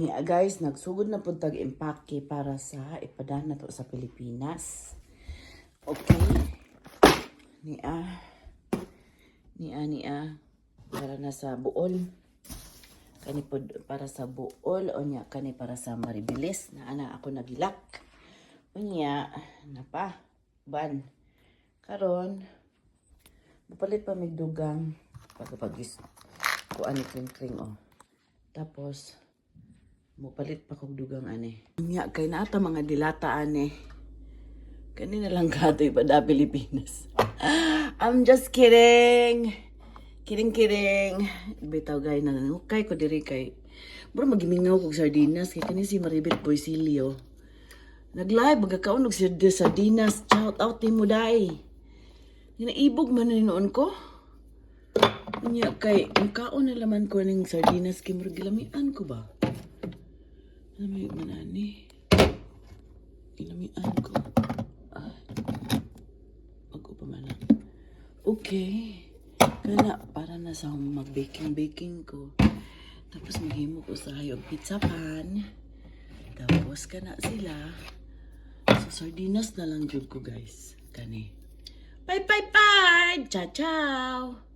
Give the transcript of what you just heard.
Guys, nagsugod na po tag-impake para sa ipadana to sa Pilipinas. Okay. Nia. Para na sa Bool. Kani po para sa Bool. O niya, kani para sa Maribilis. Na ana ako nagilak. O niya, napa. Ban. Karon, bupalit pa may dugang. Pagkapagis. Kuan ni kring-kring o. Tapos, mupalit pa kong dugang ane. Nya kay nata mga dilata ane. Kanina lang katoy pa da Pilipinas. I'm just kidding. Kidding. Bitaw gay na kay ko diri kay. Bro magimingaw kog sardinas kay kani si Maribet Boysilio. Nag-live magkakaon og sardinas. Shout out mo dai. Ginaibog man ni noon ko. Nya kay kaon na laman ko ning sardinas kay murag gilamian ko ba. Lamig manani. Ilamian ko. Mag-upaman lang. Okay. Kana para na sa mag-baking ko. Tapos maghimo ko sa hayog pizza pan. Tapos kana sila. So sardinas na lang jud ko guys. Kani. Bye. Ciao.